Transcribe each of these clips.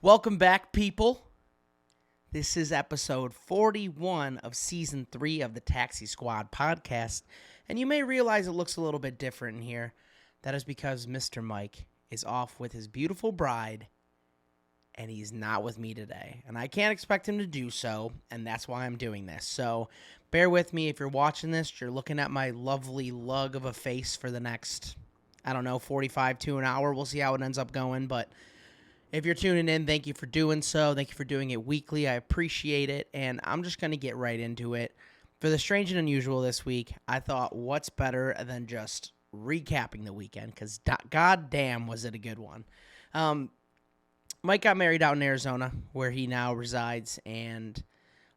Welcome back, people. This is episode 41 of season 3 of the Taxi Squad podcast, and you may realize it looks a little bit different in here. That is because Mr. Mike is off with his beautiful bride, and he's not with me today. And I can't expect him to do so, and that's why I'm doing this. So bear with me if you're watching this. You're looking at my lovely lug of a face for the next, 45 to an hour. We'll see how it ends up going, but if you're tuning in, thank you for doing so. Thank you for doing it weekly. I appreciate it, and I'm just going to get right into it. For the strange and unusual this week, I thought, what's better than just recapping the weekend, because goddamn was it a good one. Mike got married out in Arizona, where he now resides, and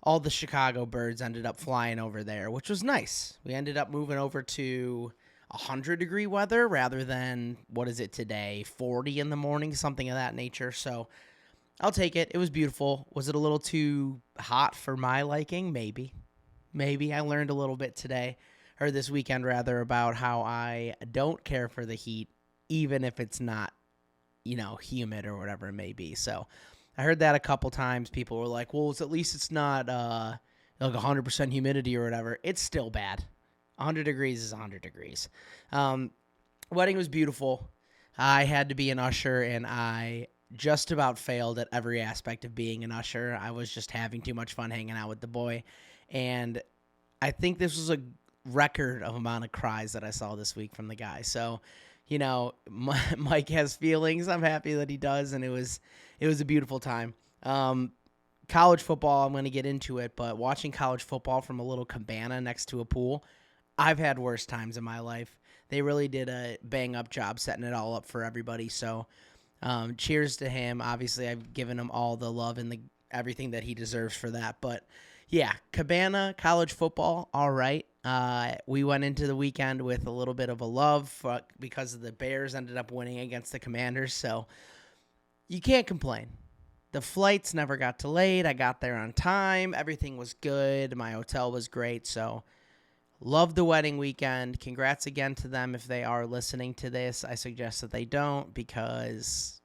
all the Chicago birds ended up flying over there, which was nice. We ended up moving over to 100-degree weather rather than, what is it today, 40 in the morning, something of that nature. So I'll take it. It was beautiful. Was it a little too hot for my liking? Maybe. I learned a little bit today, or this weekend rather, about how I don't care for the heat, even if it's not, humid or whatever it may be. So I heard that a couple times. People were like, well, at least it's not like 100% humidity or whatever. It's still bad. 100 degrees is 100 degrees. Wedding was beautiful. I had to be an usher, and I just about failed at every aspect of being an usher. I was just having too much fun hanging out with the boy, and I think this was a record of amount of cries that I saw this week from the guy. So, Mike has feelings. I'm happy that he does, and it was a beautiful time. College football, I'm going to get into it, but watching college football from a little cabana next to a pool, I've had worse times in my life. They really did a bang-up job setting it all up for everybody. So cheers to him. Obviously, I've given him all the love and everything that he deserves for that. But, yeah, cabana, college football, all right. We went into the weekend with a little bit of a love because the Bears ended up winning against the Commanders. So you can't complain. The flights never got delayed. I got there on time. Everything was good. My hotel was great. So love the wedding weekend. Congrats again to them if they are listening to this. I suggest that they don't, because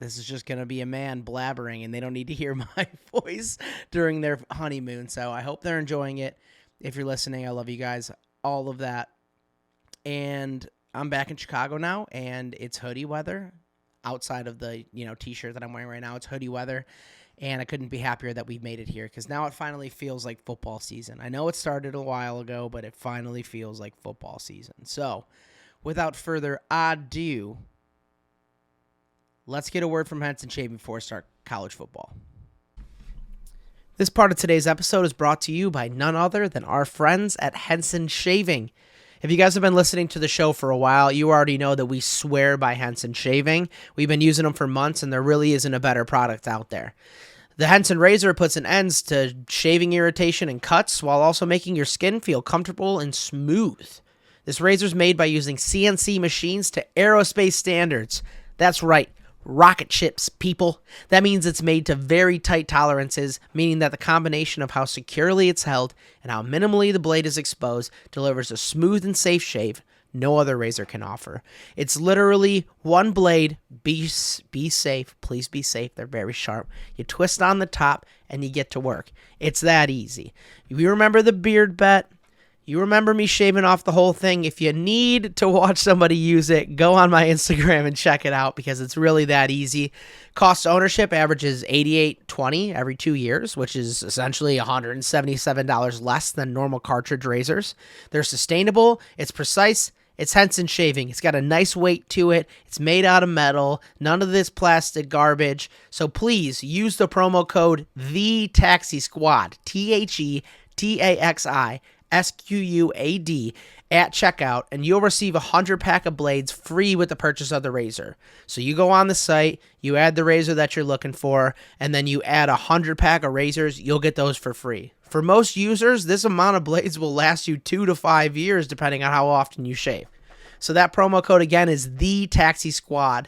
this is just going to be a man blabbering, and they don't need to hear my voice during their honeymoon. So I hope they're enjoying it. If you're listening, I love you guys, all of that. And I'm back in Chicago now, and it's hoodie weather. Outside of the t-shirt that I'm wearing right now, it's hoodie weather. And I couldn't be happier that we made it here, because now it finally feels like football season. I know it started a while ago, but it finally feels like football season. So, without further ado, let's get a word from Henson Shaving before we start college football. This part of today's episode is brought to you by none other than our friends at Henson Shaving. If you guys have been listening to the show for a while, you already know that we swear by Henson Shaving. We've been using them for months, and there really isn't a better product out there. The Henson razor puts an end to shaving irritation and cuts while also making your skin feel comfortable and smooth. This razor is made by using CNC machines to aerospace standards. That's right, rocket ships, people. That means it's made to very tight tolerances, meaning that the combination of how securely it's held and how minimally the blade is exposed delivers a smooth and safe shave no other razor can offer. It's literally one blade. Be safe. Please be safe. They're very sharp. You twist on the top and you get to work. It's that easy. You remember the beard bet? You remember me shaving off the whole thing? If you need to watch somebody use it, go on my Instagram and check it out, because it's really that easy. Cost ownership averages $88.20 every 2 years, which is essentially $177 less than normal cartridge razors. They're sustainable. It's precise. It's Henson Shaving. It's got a nice weight to it. It's made out of metal. None of this plastic garbage. So please use the promo code THETAXISQUAD, THETAXISQUAD at checkout, and you'll receive a 100-pack of blades free with the purchase of the razor. So you go on the site, you add the razor that you're looking for, and then you add a 100-pack of razors. You'll get those for free. For most users, this amount of blades will last you 2 to 5 years, depending on how often you shave. So that promo code again is TheTaxiSquad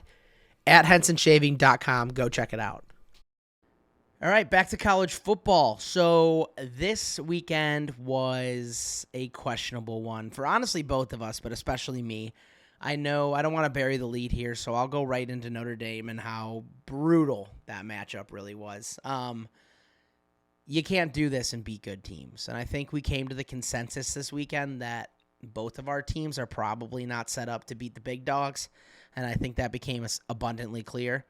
at HensonShaving.com. Go check it out. All right, back to college football. So this weekend was a questionable one for honestly both of us, but especially me. I know I don't want to bury the lead here, so I'll go right into Notre Dame and how brutal that matchup really was. You can't do this and beat good teams. And I think we came to the consensus this weekend that both of our teams are probably not set up to beat the big dogs, and I think that became abundantly clear.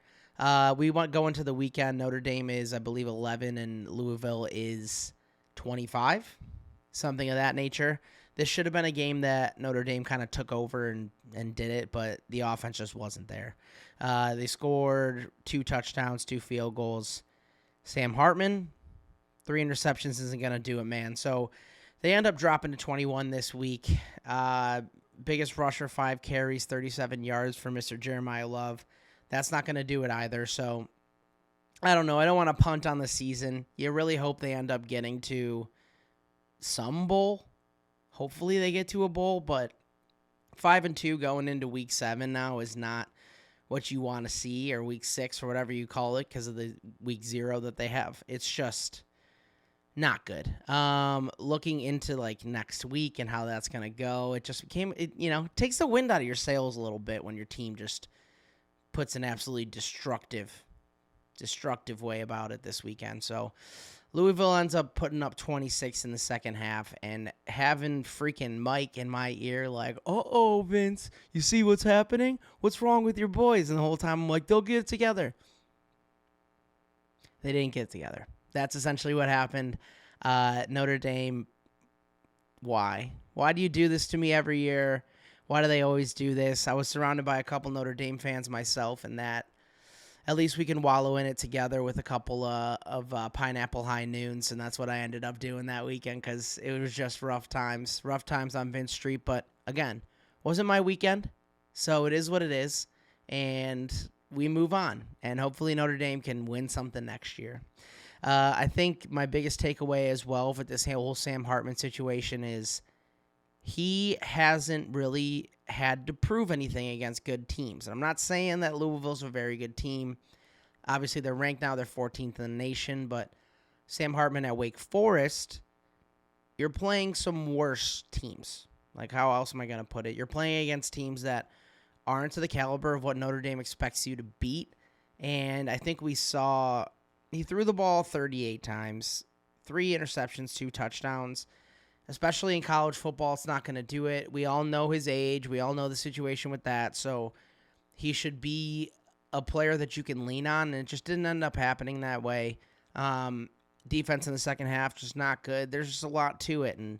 We want go into the weekend. Notre Dame is, I believe, 11, and Louisville is 25, something of that nature. This should have been a game that Notre Dame kind of took over and did it, but the offense just wasn't there. They scored 2 touchdowns, 2 field goals. Sam Hartman, 3 interceptions isn't going to do it, man. So they end up dropping to 21 this week. Biggest rusher, 5 carries, 37 yards for Mr. Jeremiah Love. That's not going to do it either. So I don't know. I don't want to punt on the season. You really hope they end up getting to some bowl. Hopefully they get to a bowl, but 5-2 going into week 7 now is not what you want to see, or week 6 or whatever you call it, because of the week 0 that they have. It's just not good. Looking into like next week and how that's going to go, it just became, it takes the wind out of your sails a little bit when your team just puts an absolutely destructive way about it this weekend. So Louisville ends up putting up 26 in the second half and having freaking Mike in my ear like, uh-oh, Vince, you see what's happening? What's wrong with your boys? And the whole time I'm like, they'll get it together. They didn't get it together. That's essentially what happened. Notre Dame, why? Why do you do this to me every year? Why do they always do this? I was surrounded by a couple Notre Dame fans myself, and that at least we can wallow in it together with a couple of pineapple high noons, and that's what I ended up doing that weekend because it was just rough times on Vince Street. But again, wasn't my weekend, so it is what it is, and we move on, and hopefully Notre Dame can win something next year. I think my biggest takeaway as well for this whole Sam Hartman situation is he hasn't really had to prove anything against good teams. And I'm not saying that Louisville's a very good team. Obviously, they're ranked now. They're 14th in the nation. But Sam Hartman at Wake Forest, you're playing some worse teams. Like, how else am I going to put it? You're playing against teams that aren't to the caliber of what Notre Dame expects you to beat. And I think we saw he threw the ball 38 times, 3 interceptions, 2 touchdowns. Especially in college football, it's not going to do it. We all know his age. We all know the situation with that. So he should be a player that you can lean on, and it just didn't end up happening that way. Defense in the second half, just not good. There's just a lot to it, and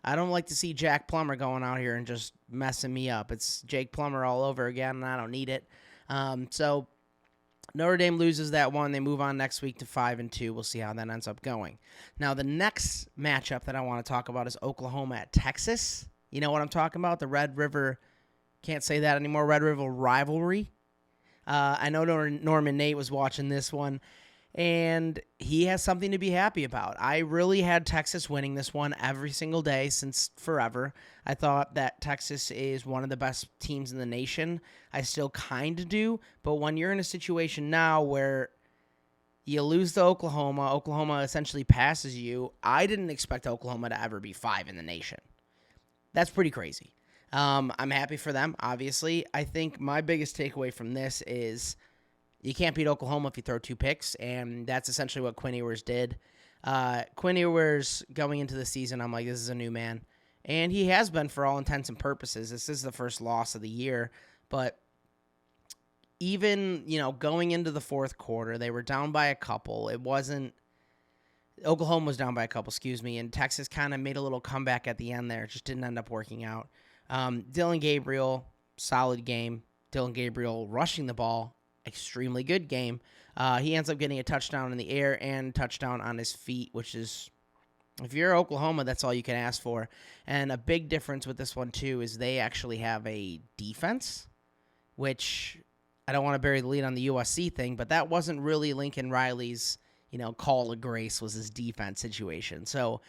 I don't like to see Jack Plummer going out here and just messing me up. It's Jake Plummer all over again, and I don't need it. So Notre Dame loses that one. They move on next week to 5-2. We'll see how that ends up going. Now, the next matchup that I want to talk about is Oklahoma at Texas. You know what I'm talking about? The Red River, can't say that anymore, Red River rivalry. I know Norman Nate was watching this one, and he has something to be happy about. I really had Texas winning this one every single day since forever. I thought that Texas is one of the best teams in the nation. I still kind of do, but when you're in a situation now where you lose to Oklahoma essentially passes you, I didn't expect Oklahoma to ever be 5 in the nation. That's pretty crazy. I'm happy for them, obviously. I think my biggest takeaway from this is you can't beat Oklahoma if you throw 2 picks, and that's essentially what Quinn Ewers did. Quinn Ewers, going into the season, I'm like, this is a new man. And he has been for all intents and purposes. This is the first loss of the year. But even, going into the fourth quarter, they were down by a couple. Oklahoma was down by a couple, and Texas kind of made a little comeback at the end there. It just didn't end up working out. Dylan Gabriel, solid game. Dylan Gabriel rushing the ball, extremely good game. He ends up getting a touchdown in the air and touchdown on his feet, which is, if you're Oklahoma, that's all you can ask for. And a big difference with this one, too, is they actually have a defense, which I don't want to bury the lead on the USC thing, but that wasn't really Lincoln Riley's, call of grace was his defense situation. So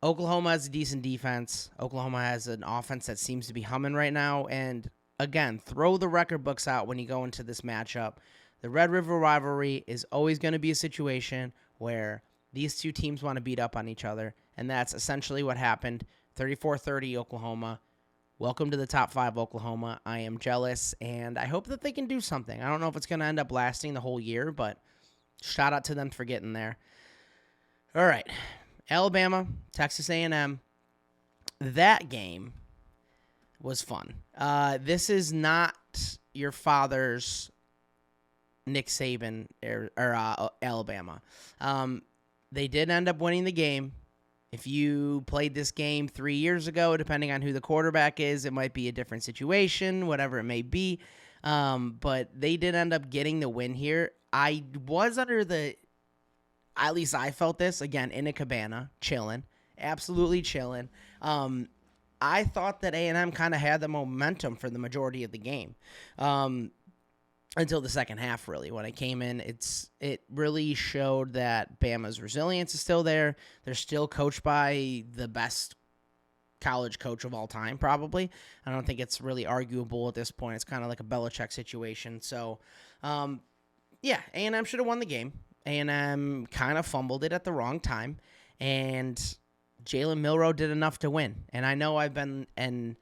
Oklahoma has a decent defense. Oklahoma has an offense that seems to be humming right now. And again, throw the record books out when you go into this matchup. The Red River rivalry is always going to be a situation where these two teams want to beat up on each other, and that's essentially what happened. 34-30 Oklahoma Welcome to the top 5, Oklahoma. I am jealous, and I hope that they can do something. I don't know if it's going to end up lasting the whole year, but shout out to them for getting there. All right, Alabama, Texas A&M. That game was fun. This is not your father's Nick Saban or Alabama. They did end up winning the game. If you played this game 3 years ago, depending on who the quarterback is, it might be a different situation, whatever it may be. But they did end up getting the win here. I was at least I felt this, again, in a cabana, chilling, absolutely chilling. I thought that A&M kind of had the momentum for the majority of the game. Until the second half, really. When it came in, it really showed that Bama's resilience is still there. They're still coached by the best college coach of all time, probably. I don't think it's really arguable at this point. It's kind of like a Belichick situation. So, yeah, A&M should have won the game. A&M kind of fumbled it at the wrong time, and Jalen Milroe did enough to win. And I know I've been an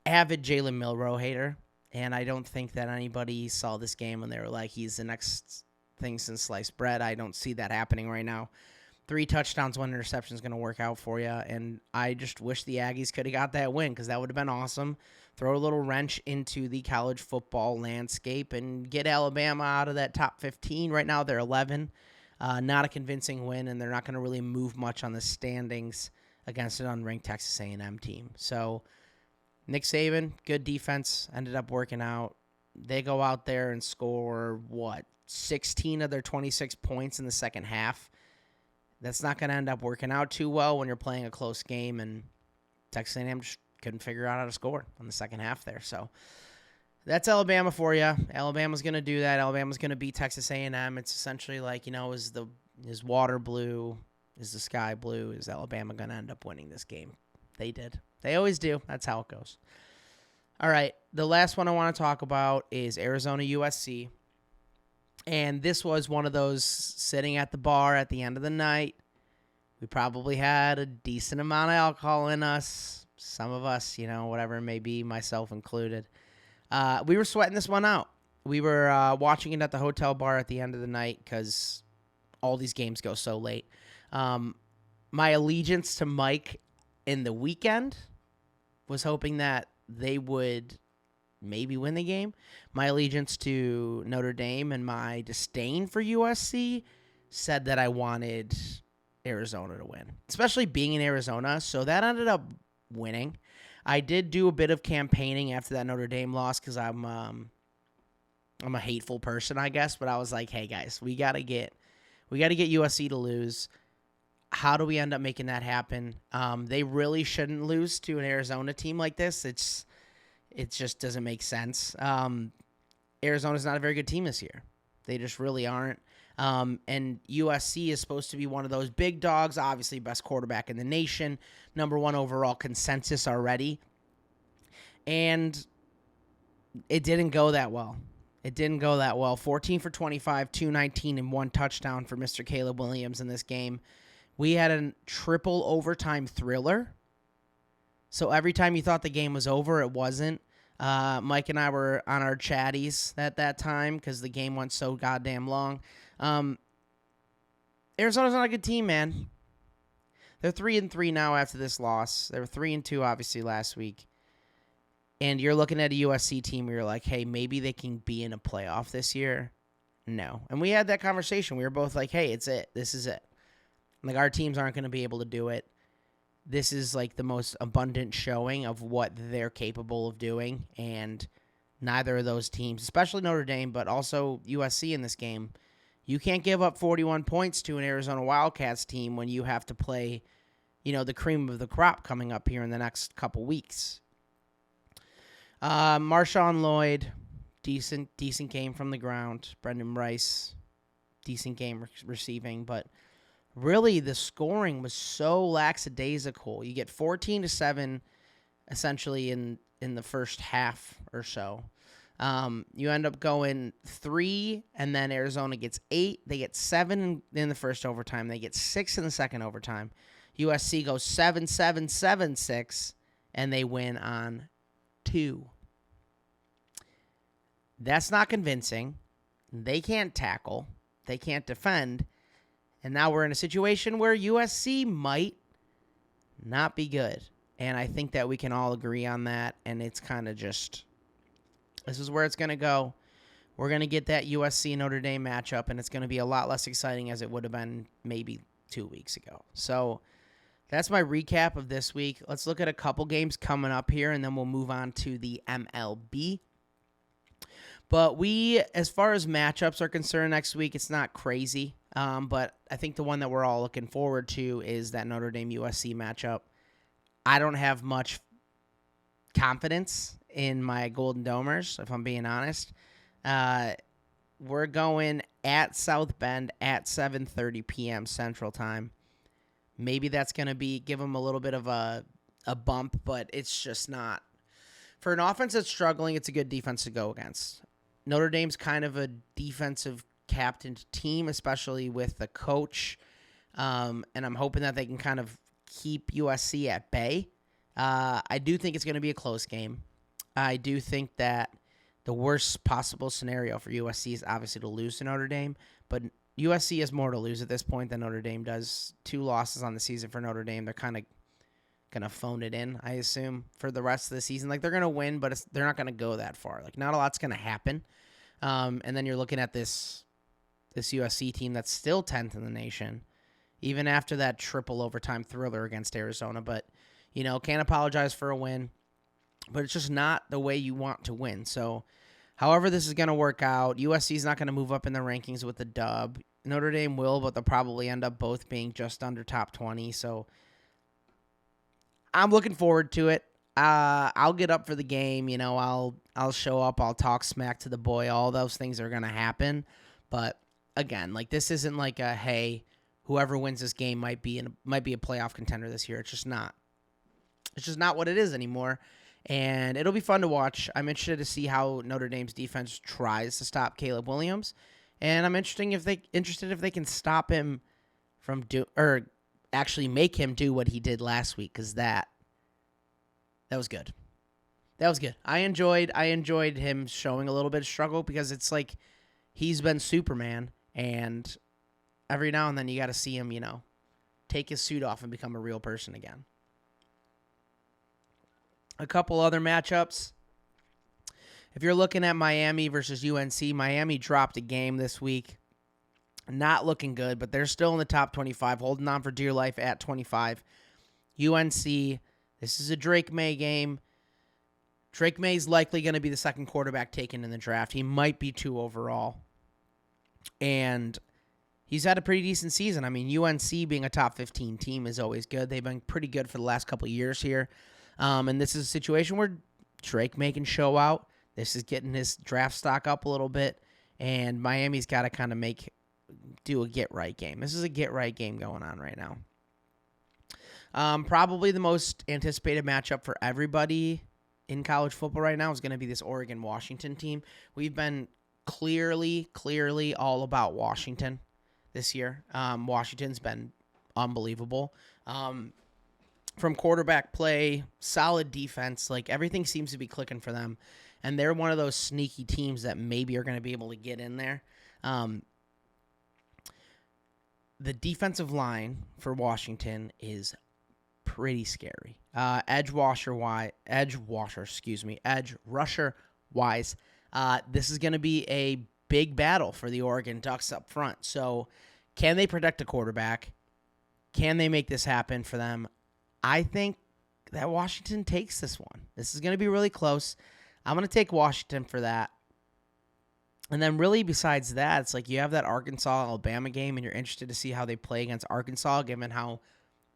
avid Jalen Milroe hater, and I don't think that anybody saw this game and they were like, he's the next thing since sliced bread. I don't see that happening right now. 3 touchdowns, 1 interception is going to work out for you, and I just wish the Aggies could have got that win because that would have been awesome. Throw a little wrench into the college football landscape and get Alabama out of that top 15. Right now they're 11. Not a convincing win, and they're not going to really move much on the standings against an unranked Texas A&M team. So Nick Saban, good defense, ended up working out. They go out there and score, 16 of their 26 points in the second half. That's not going to end up working out too well when you're playing a close game, and Texas A&M just couldn't figure out how to score on the second half there. So that's Alabama for you. Alabama's going to do that. Alabama's going to beat Texas A&M. It's essentially like, is water blue? Is the sky blue? Is Alabama going to end up winning this game? They did. They always do. That's how it goes. All right, the last one I want to talk about is Arizona USC. And this was one of those sitting at the bar at the end of the night. We probably had a decent amount of alcohol in us. Some of us, whatever it may be, myself included. We were sweating this one out. We were watching it at the hotel bar at the end of the night because all these games go so late. My allegiance to Mike in the weekend was hoping that they would maybe win the game. My allegiance to Notre Dame and my disdain for USC said that I wanted Arizona to win, especially being in Arizona. So that ended up winning. I did do a bit of campaigning after that Notre Dame loss because I'm a hateful person, I guess. But I was like, hey guys, we gotta get USC to lose. How do we end up making that happen? They really shouldn't lose to an Arizona team like this. It just doesn't make sense. Arizona's not a very good team this year. They just really aren't. And USC is supposed to be one of those big dogs, obviously best quarterback in the nation, number 1 overall consensus already. And it didn't go that well. 14 for 25, 219, and 1 touchdown for Mr. Caleb Williams in this game. We had a triple overtime thriller. So every time you thought the game was over, it wasn't. Mike and I were on our chatties at that time because the game went so goddamn long. Arizona's not a good team, man. They're 3-3 now after this loss. They were 3-2, obviously, last week. And you're looking at a USC team where you're like, hey, maybe they can be in a playoff this year. No. And we had that conversation. We were both like, hey, it's it. This is it. Like, our teams aren't going to be able to do it. This is like the most abundant showing of what they're capable of doing. And neither of those teams, especially Notre Dame, but also USC in this game, you can't give up 41 points to an Arizona Wildcats team when you have to play, the cream of the crop coming up here in the next couple weeks. Marshawn Lloyd, decent game from the ground. Brendan Rice, decent game receiving, but really the scoring was so lackadaisical. You get 14-7 essentially in the first half or so. You end up going 3, and then Arizona gets 8. They get 7 in the first overtime. They get 6 in the second overtime. USC goes 7-7-7-6, and they win on 2. That's not convincing. They can't tackle. They can't defend. And now we're in a situation where USC might not be good. And I think that we can all agree on that. And it's kind of just, this is where it's going to go. We're going to get that USC-Notre Dame matchup, and it's going to be a lot less exciting as it would have been maybe 2 weeks ago. So that's my recap of this week. Let's look at a couple games coming up here, and then we'll move on to the MLB. But as far as matchups are concerned next week, it's not crazy. But I think the one that we're all looking forward to is that Notre Dame-USC matchup. I don't have much confidence in my Golden Domers, if I'm being honest. We're going at South Bend at 7:30 p.m. Central Time. Maybe that's going to give them a little bit of a bump, but it's just not. For an offense that's struggling, it's a good defense to go against. Notre Dame's kind of a defensive captained team, especially with the coach, and I'm hoping that they can kind of keep USC at bay. I do think it's going to be a close game. I do think that the worst possible scenario for USC is obviously to lose to Notre Dame, but USC has more to lose at this point than Notre Dame does. 2 losses on the season for Notre Dame. They're kind of going to phone it in, I assume, for the rest of the season. Like, they're going to win, but they're not going to go that far. Like, not a lot's going to happen. And then you're looking at this USC team that's still 10th in the nation, even after that triple overtime thriller against Arizona. But, can't apologize for a win. But it's just not the way you want to win. So, however this is going to work out, USC is not going to move up in the rankings with a dub. Notre Dame will, but they'll probably end up both being just under top 20. So, I'm looking forward to it. I'll get up for the game. I'll show up. I'll talk smack to the boy. All those things are going to happen. But, again, this isn't like a, hey, whoever wins this game might be a playoff contender this year. It's just not. It's just not what it is anymore. And it'll be fun to watch. I'm interested to see how Notre Dame's defense tries to stop Caleb Williams, and I'm interested if they can stop him from or actually make him do what he did last week, because that was good. That was good. I enjoyed him showing a little bit of struggle, because it's like he's been Superman, and every now and then you got to see him, take his suit off and become a real person again. A couple other matchups. If you're looking at Miami versus UNC, Miami dropped a game this week. Not looking good, but they're still in the top 25, holding on for dear life at 25. UNC, this is a Drake May game. Drake May's likely going to be the second quarterback taken in the draft. He might be 2 overall. And he's had a pretty decent season. I mean, UNC being a top 15 team is always good. They've been pretty good for the last couple of years here. And this is a situation where Drake May can show out. This is getting his draft stock up a little bit. And Miami's got to kind of do a get-right game. This is a get-right game going on right now. Probably the most anticipated matchup for everybody in college football right now is going to be this Oregon-Washington team. We've been clearly all about Washington this year. Washington's been unbelievable. From quarterback play, solid defense, everything seems to be clicking for them. And they're one of those sneaky teams that maybe are going to be able to get in there. The defensive line for Washington is pretty scary. Edge rusher wise, this is going to be a big battle for the Oregon Ducks up front. So, can they protect a quarterback? Can they make this happen for them? I think that Washington takes this one. This is going to be really close. I'm going to take Washington for that. And then really besides that, it's you have that Arkansas-Alabama game, and you're interested to see how they play against Arkansas, given how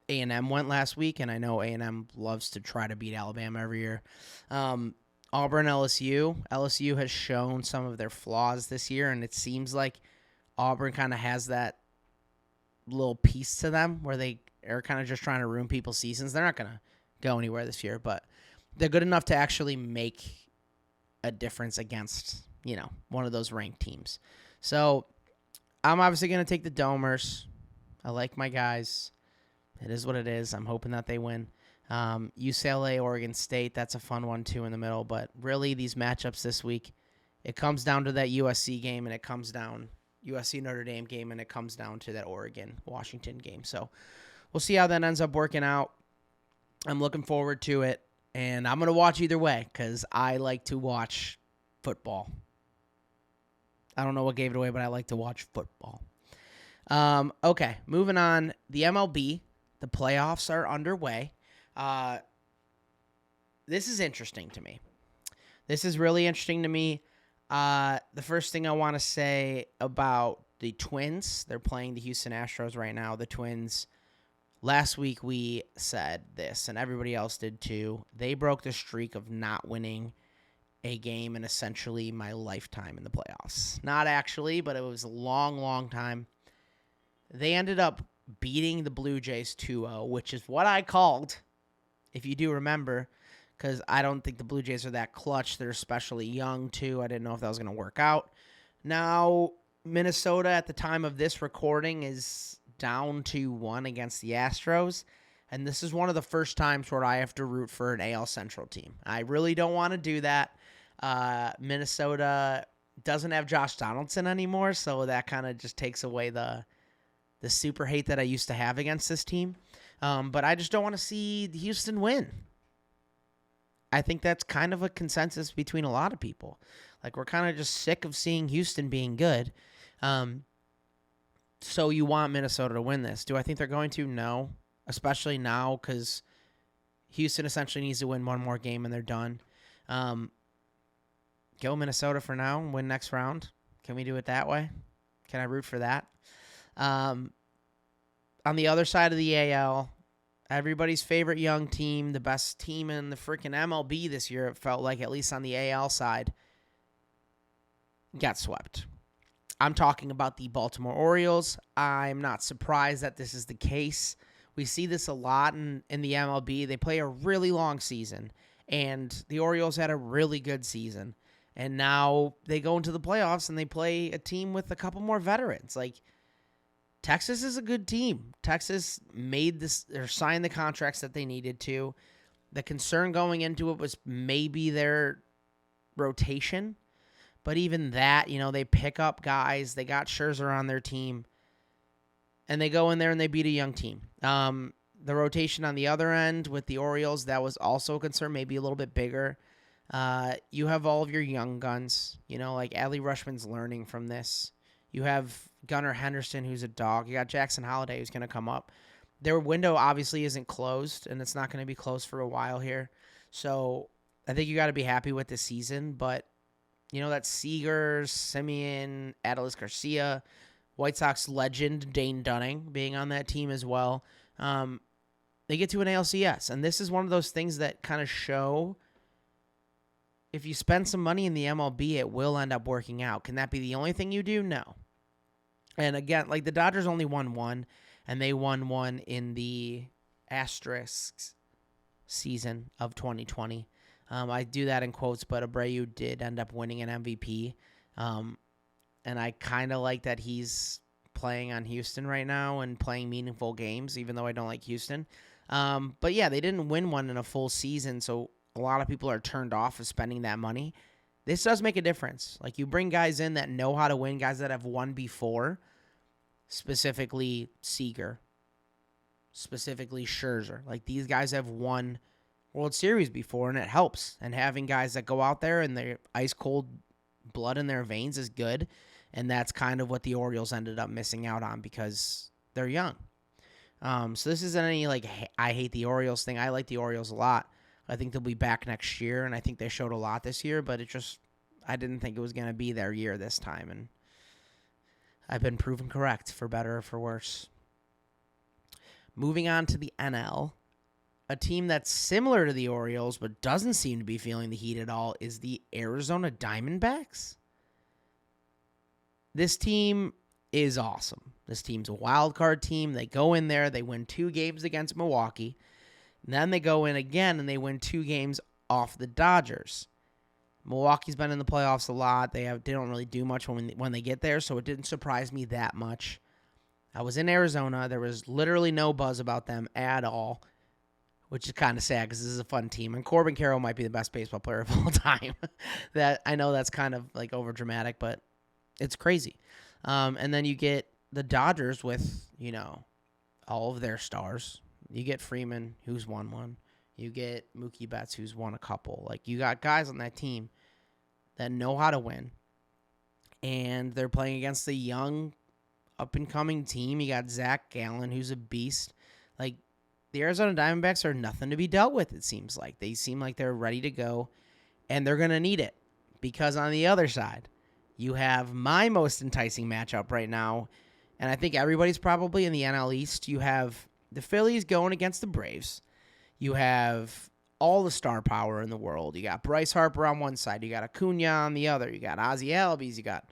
A&M went last week. And I know A&M loves to try to beat Alabama every year. Auburn-LSU. LSU has shown some of their flaws this year, and it seems like Auburn kind of has that little piece to them where they are kind of just trying to ruin people's seasons. They're not going to go anywhere this year, but they're good enough to actually make a difference against, one of those ranked teams. So I'm obviously going to take the Domers. I like my guys. It is what it is. I'm hoping that they win. UCLA, Oregon State, that's a fun one too in the middle. But really, these matchups this week, it comes down to that USC game, and it comes down USC Notre Dame game, and it comes down to that Oregon Washington game. So we'll see how that ends up working out. I'm looking forward to it, and I'm gonna watch either way because I like to watch football. I don't know what gave it away, but I like to watch football. Okay, moving on. The MLB, the playoffs are underway. This is interesting to me. This is really interesting to me. The first thing I want to say about the Twins, they're playing the Houston Astros right now. The Twins, last week we said this, and everybody else did too. They broke the streak of not winning a game in essentially my lifetime in the playoffs. Not actually, but it was a long, long time. They ended up beating the Blue Jays 2-0, which is what I called, if you do remember, because I don't think the Blue Jays are that clutch. They're especially young, too. I didn't know if that was going to work out. Now, Minnesota, at the time of this recording, is down 2-1 against the Astros, and this is one of the first times where I have to root for an AL Central team. I really don't want to do that. Minnesota doesn't have Josh Donaldson anymore, so that kind of just takes away the super hate that I used to have against this team. But I just don't want to see Houston win. I think that's kind of a consensus between a lot of people. Like, we're kind of just sick of seeing Houston being good. So you want Minnesota to win this. Do I think they're going to? No. Especially now, because Houston essentially needs to win one more game and they're done. Go Minnesota for now and win next round. Can we do it that way? Can I root for that? On the other side of the AL, everybody's favorite young team, the best team in the freaking MLB this year, it felt like, at least on the AL side, got swept. I'm talking about the Baltimore Orioles. I'm not surprised that this is the case. We see this a lot in the MLB. They play a really long season, and the Orioles had a really good season. And now they go into the playoffs and they play a team with a couple more veterans. Like, Texas is a good team. Texas made this or signed the contracts that they needed to. The concern going into it was maybe their rotation. But even that, they pick up guys. They got Scherzer on their team. And they go in there and they beat a young team. The rotation on the other end with the Orioles, that was also a concern, maybe a little bit bigger. You have all of your young guns. Like Adley Rutschman's learning from this. You have Gunnar Henderson, who's a dog. You got Jackson Holliday, who's going to come up. Their window obviously isn't closed, and it's not going to be closed for a while here. So I think you got to be happy with this season. But, that's Seager, Simeon, Adolis Garcia, White Sox legend Dane Dunning being on that team as well. They get to an ALCS, and this is one of those things that kind of show if you spend some money in the MLB, it will end up working out. Can that be the only thing you do? No. And again, like the Dodgers only won one, and they won one in the Asterisks season of 2020. I do that in quotes, but Abreu did end up winning an MVP. And I kind of like that he's playing on Houston right now and playing meaningful games, even though I don't like Houston. But yeah, they didn't win one in a full season, so a lot of people are turned off of spending that money. This does make a difference. Like, you bring guys in that know how to win, guys that have won before, specifically Seager, specifically Scherzer. Like, these guys have won World Series before, and it helps. And having guys that go out there and their ice-cold blood in their veins is good, and that's kind of what the Orioles ended up missing out on because they're young. So this isn't any, like, I hate the Orioles thing. I like the Orioles a lot. I think they'll be back next year, and I think they showed a lot this year, but I didn't think it was going to be their year this time, and I've been proven correct, for better or for worse. Moving on to the NL, a team that's similar to the Orioles but doesn't seem to be feeling the heat at all is the Arizona Diamondbacks. This team is awesome. This team's a wild card team. They go in there, they win 2 games against Milwaukee. And then they go in again and they win 2 games off the Dodgers. Milwaukee's been in the playoffs a lot. They don't really do much when they get there, so it didn't surprise me that much. I was in Arizona. There was literally no buzz about them at all. which is kind of sad because this is a fun team. And Corbin Carroll might be the best baseball player of all time. That I know that's kind of like over dramatic, but it's crazy. And then you get the Dodgers with, all of their stars. You get Freeman, who's won one. You get Mookie Betts, who's won a couple. Like, you got guys on that team that know how to win. And they're playing against a young, up-and-coming team. You got Zach Gallen, who's a beast. Like, the Arizona Diamondbacks are nothing to be dealt with, it seems like. They seem like they're ready to go, and they're going to need it. Because on the other side, you have my most enticing matchup right now, and I think everybody's probably in the NL East. You have the Phillies going against the Braves. You have all the star power in the world. You got Bryce Harper on one side. You got Acuna on the other. You got Ozzie Albies. You got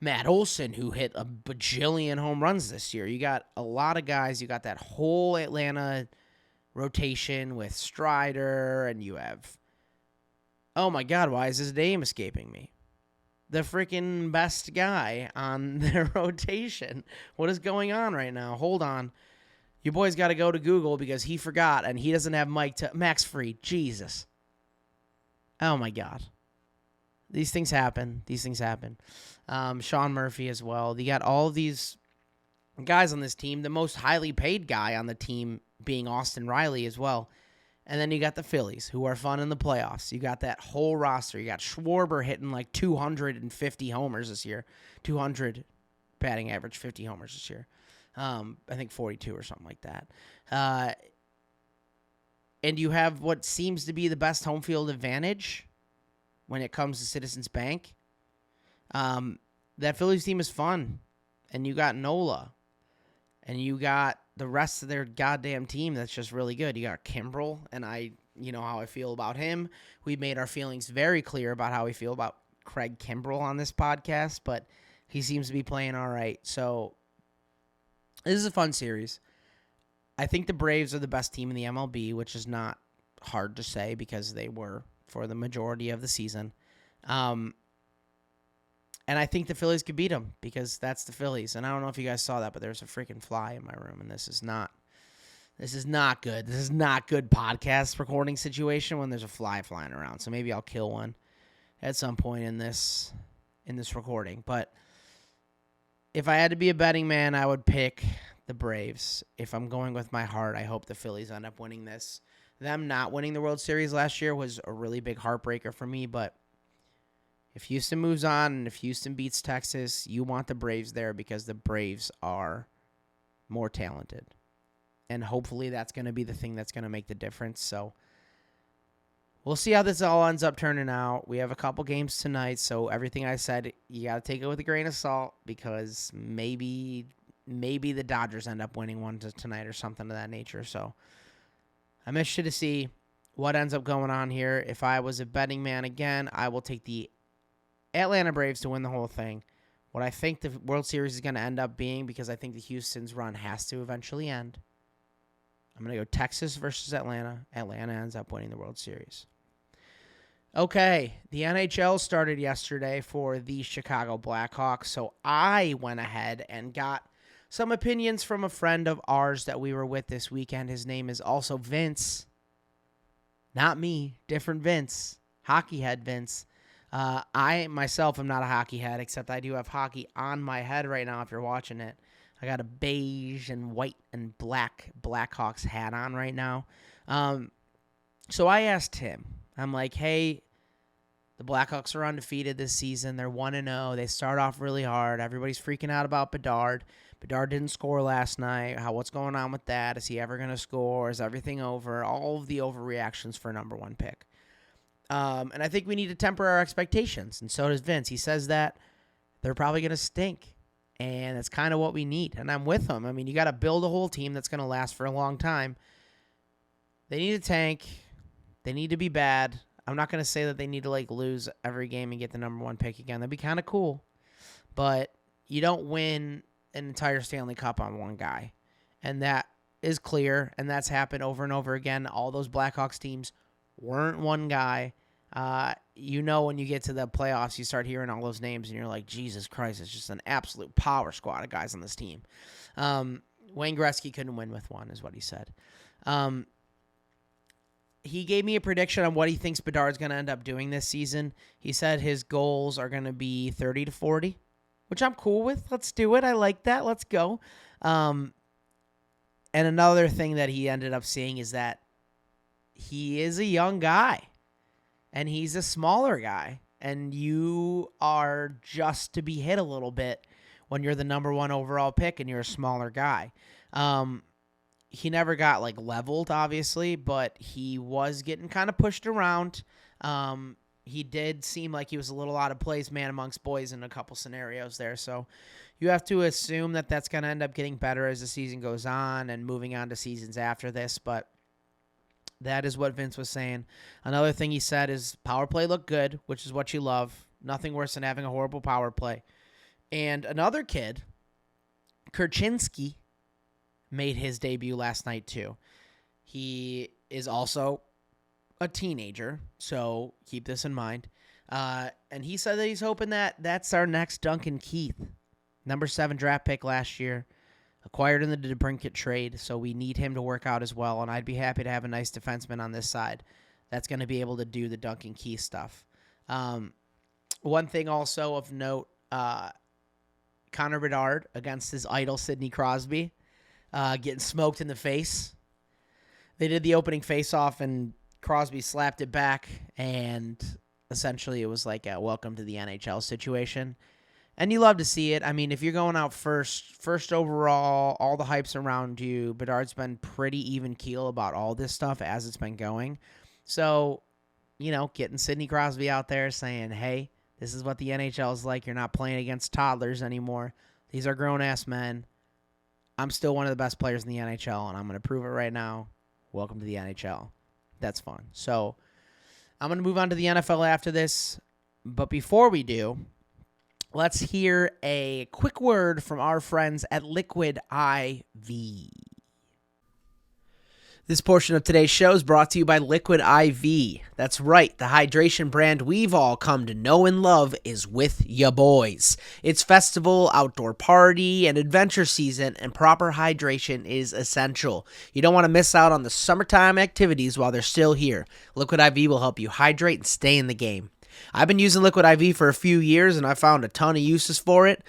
Matt Olson, who hit a bajillion home runs this year. You got a lot of guys. You got that whole Atlanta rotation with Strider, and you have, oh my God, why is his name escaping me? The freaking best guy on their rotation. What is going on right now? Hold on. Your boy's got to go to Google because he forgot, and he doesn't have Max Fried. Jesus. Oh, my God. These things happen. Sean Murphy as well. You got all of these guys on this team. The most highly paid guy on the team being Austin Riley as well. And then you got the Phillies, who are fun in the playoffs. You got that whole roster. You got Schwarber hitting like 250 homers this year. 200 batting average, 50 homers this year. I think 42 or something like that. And you have what seems to be the best home field advantage when it comes to Citizens Bank. That Phillies team is fun. And you got Nola. And you got the rest of their goddamn team that's just really good. You got Kimbrel, and you know how I feel about him. We made our feelings very clear about how we feel about Craig Kimbrel on this podcast, but he seems to be playing all right. So this is a fun series. I think the Braves are the best team in the MLB, which is not hard to say because they were for the majority of the season. And I think the Phillies could beat them because that's the Phillies. And I don't know if you guys saw that, but there's a freaking fly in my room, and this is not good. This is not good podcast recording situation when there's a fly flying around. So maybe I'll kill one at some point in this recording. But if I had to be a betting man, I would pick the Braves. If I'm going with my heart, I hope the Phillies end up winning this. Them not winning the World Series last year was a really big heartbreaker for me, but if Houston moves on and if Houston beats Texas, you want the Braves there because the Braves are more talented. And hopefully that's going to be the thing that's going to make the difference. So we'll see how this all ends up turning out. We have a couple games tonight, so everything I said, you got to take it with a grain of salt because maybe the Dodgers end up winning one tonight or something of that nature. So I'm interested to see what ends up going on here. If I was a betting man again, I will take the Atlanta Braves to win the whole thing. What I think the World Series is going to end up being, because I think the Houston's run has to eventually end, I'm going to go Texas versus Atlanta. Atlanta ends up winning the World Series. Okay, the NHL started yesterday for the Chicago Blackhawks, so I went ahead and got some opinions from a friend of ours that we were with this weekend. His name is also Vince. Not me, different Vince. Hockey head Vince. I myself am not a hockey head, except I do have hockey on my head right now if you're watching it. I got a beige and white and black Blackhawks hat on right now. So I asked him, I'm like, hey, the Blackhawks are undefeated this season. They're 1-0. They start off really hard. Everybody's freaking out about Bedard. Bedard didn't score last night. What's going on with that? Is he ever going to score? Is everything over? All of the overreactions for number one pick. And I think we need to temper our expectations, and so does Vince. He says that they're probably going to stink, and that's kind of what we need, and I'm with him. I mean, you got to build a whole team that's going to last for a long time. They need a tank. They need to be bad. I'm not going to say that they need to, lose every game and get the number one pick again. That'd be kind of cool, but you don't win an entire Stanley Cup on one guy, and that is clear, and that's happened over and over again. All those Blackhawks teams weren't one guy. When you get to the playoffs, you start hearing all those names, and you're like, Jesus Christ, it's just an absolute power squad of guys on this team. Wayne Gretzky couldn't win with one, is what he said. he gave me a prediction on what he thinks Bedard's going to end up doing this season. He said his goals are going to be 30 to 40, which I'm cool with. Let's do it. I like that. Let's go. And another thing that he ended up seeing is that he is a young guy, and he's a smaller guy, and you are just to be hit a little bit when you're the number 1 overall pick and you're a smaller guy. He never got leveled, obviously, but he was getting kind of pushed around. He did seem like he was a little out of place, man amongst boys, in a couple scenarios there. So you have to assume that that's going to end up getting better as the season goes on and moving on to seasons after this. But that is what Vince was saying. Another thing he said is power play looked good, which is what you love. Nothing worse than having a horrible power play. And another kid, Kurchinski, made his debut last night too. He is also a teenager, so keep this in mind. And he said that he's hoping that that's our next Duncan Keith, number 7 draft pick last year, acquired in the DeBrincat trade, so we need him to work out as well, and I'd be happy to have a nice defenseman on this side that's going to be able to do the Duncan Keith stuff. One thing also of note, Conor Bedard against his idol Sidney Crosby, getting smoked in the face. They did the opening face-off, and Crosby slapped it back, and essentially it was like a welcome to the NHL situation. And you love to see it. I mean, if you're going out first overall, all the hype's around you. Bedard's been pretty even keel about all this stuff as it's been going. So, getting Sidney Crosby out there saying, hey, this is what the NHL is like. You're not playing against toddlers anymore. These are grown-ass men. I'm still one of the best players in the NHL, and I'm going to prove it right now. Welcome to the NHL. That's fun. So I'm going to move on to the NFL after this. But before we do, let's hear a quick word from our friends at Liquid IV. This portion of today's show is brought to you by Liquid IV. That's right, the hydration brand we've all come to know and love is with ya boys. It's festival, outdoor party, and adventure season, and proper hydration is essential. You don't want to miss out on the summertime activities while they're still here. Liquid IV will help you hydrate and stay in the game. I've been using Liquid IV for a few years, and I found a ton of uses for it.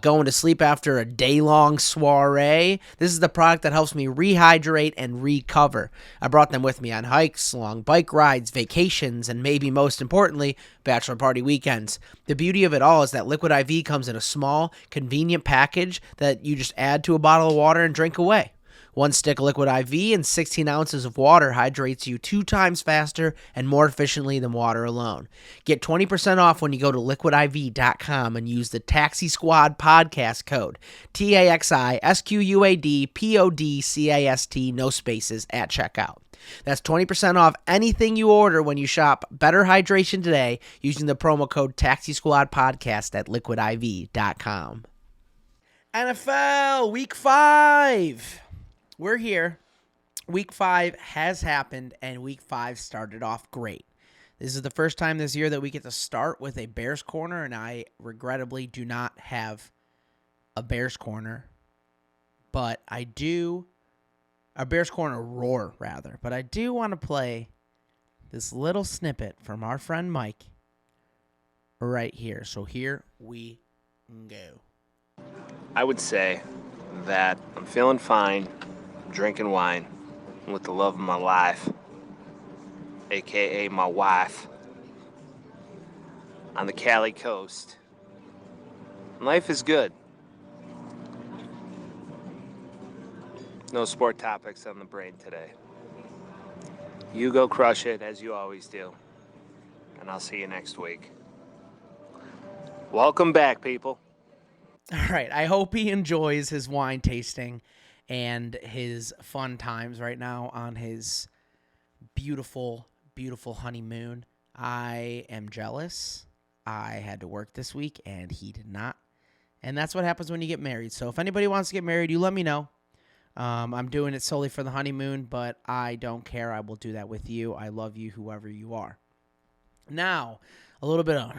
Going to sleep after a day-long soiree. This is the product that helps me rehydrate and recover. I brought them with me on hikes, long bike rides, vacations, and maybe most importantly, bachelor party weekends. The beauty of it all is that Liquid IV comes in a small, convenient package that you just add to a bottle of water and drink away. 1 stick of Liquid IV and 16 ounces of water hydrates you 2 times faster and more efficiently than water alone. Get 20% off when you go to liquidiv.com and use the Taxi Squad podcast code, TAXISQUADPODCAST, no spaces, at checkout. That's 20% off anything you order when you shop Better Hydration today using the promo code Taxi Squad podcast at liquidiv.com. NFL Week 5. We're here. Week 5 has happened, and Week 5 started off great. This is the first time this year that we get to start with a Bears corner, and I regrettably do not have a Bears corner. But I do, a Bears corner roar, rather. But I do want to play this little snippet from our friend Mike right here. So here we go. I would say that I'm feeling fine, drinking wine with the love of my life, aka my wife, on the Cali coast. Life is good. No sport topics on the brain today. You go crush it as you always do, and I'll see you next week. Welcome back, people. All right, I hope he enjoys his wine tasting and his fun times right now on his beautiful, beautiful honeymoon. I am jealous. I had to work this week, and he did not. And that's what happens when you get married. So if anybody wants to get married, you let me know. I'm doing it solely for the honeymoon, but I don't care. I will do that with you. I love you, whoever you are. Now, a little bit of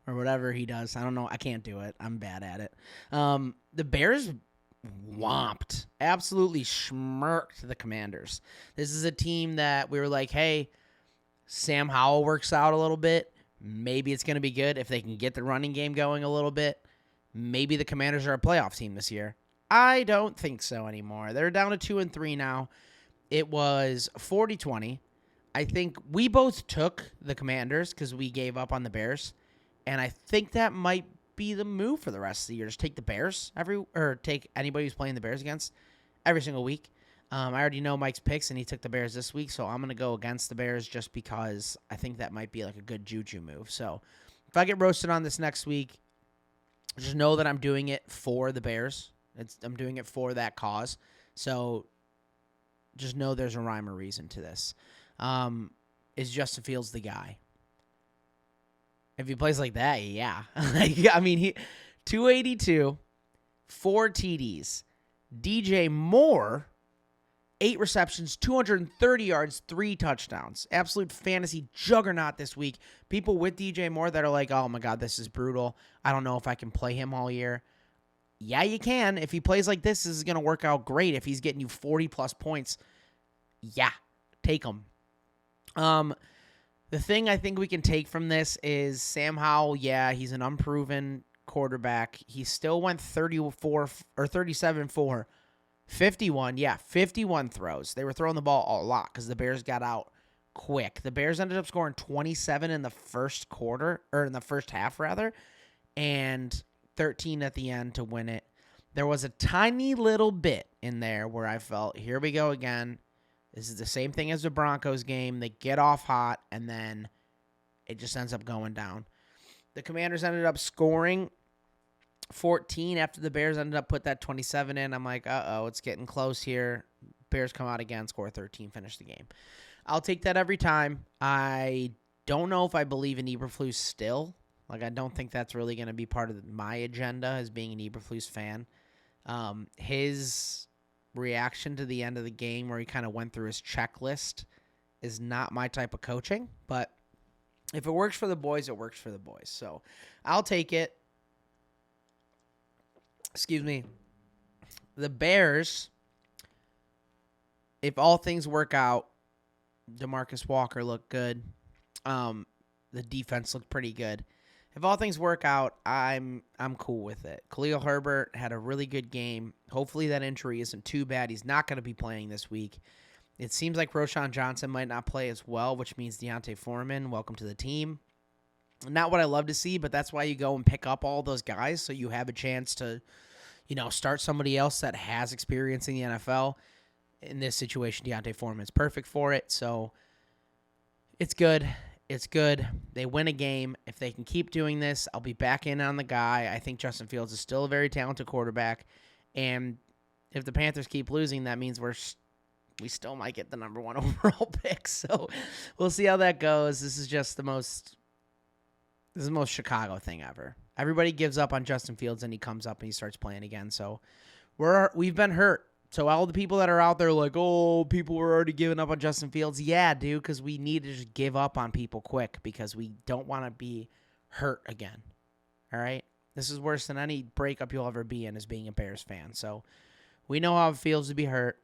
or whatever he does. I don't know. I can't do it. I'm bad at it. The Bears whomped, absolutely schmirked the Commanders. This is a team that we were like, hey, Sam Howell works out a little bit. Maybe it's going to be good if they can get the running game going a little bit. Maybe the Commanders are a playoff team this year. I don't think so anymore. They're down to 2-3 now. It was 40-20. I think we both took the Commanders because we gave up on the Bears, and I think that might be the move for the rest of the year. Just take the Bears take anybody who's playing the Bears against every single week. I already know Mike's picks, and he took the Bears this week, so I'm going to go against the Bears just because I think that might be like a good juju move. So if I get roasted on this next week, just know that I'm doing it for the Bears. I'm doing it for that cause. So just know there's a rhyme or reason to this. Is Justin Fields the guy? If he plays like that, yeah. I mean, he 282, 4 TDs. DJ Moore, 8 receptions, 230 yards, 3 touchdowns. Absolute fantasy juggernaut this week. People with DJ Moore that are like, oh my God, this is brutal. I don't know if I can play him all year. Yeah, you can. If he plays like this is going to work out great. If he's getting you 40-plus points, yeah, take him. The thing I think we can take from this is Sam Howell, yeah, he's an unproven quarterback. He still went 37-4, 51 throws. They were throwing the ball a lot because the Bears got out quick. The Bears ended up scoring 27 in the first quarter, or in the first half, rather, and 13 at the end to win it. There was a tiny little bit in there where I felt, here we go again. This is the same thing as the Broncos game. They get off hot, and then it just ends up going down. The Commanders ended up scoring 14 after the Bears ended up put that 27 in. I'm like, uh-oh, it's getting close here. Bears come out again, score 13, finish the game. I'll take that every time. I don't know if I believe in Eberflus still. Like, I don't think that's really going to be part of my agenda as being an Eberflus fan. His reaction to the end of the game where he kind of went through his checklist is not my type of coaching, but if it works for the boys, it works for the boys. So I'll take it. Excuse me. The Bears, if all things work out, DeMarcus Walker looked good. The defense looked pretty good. If all things work out, I'm cool with it. Khalil Herbert had a really good game. Hopefully that injury isn't too bad. He's not going to be playing this week. It seems like Roschon Johnson might not play as well, which means Deontay Foreman, welcome to the team. Not what I love to see, but that's why you go and pick up all those guys so you have a chance to, start somebody else that has experience in the NFL. In this situation, Deontay Foreman's perfect for it, so it's good. It's good. They win a game. If they can keep doing this, I'll be back in on the guy. I think Justin Fields is still a very talented quarterback. And if the Panthers keep losing, that means we still might get the number 1 overall pick. So we'll see how that goes. This is the most Chicago thing ever. Everybody gives up on Justin Fields, and he comes up and he starts playing again. So we've been hurt. So all the people that are out there like, oh, people were already giving up on Justin Fields. Yeah, dude, because we need to just give up on people quick because we don't want to be hurt again. All right? This is worse than any breakup you'll ever be in as being a Bears fan. So we know how it feels to be hurt.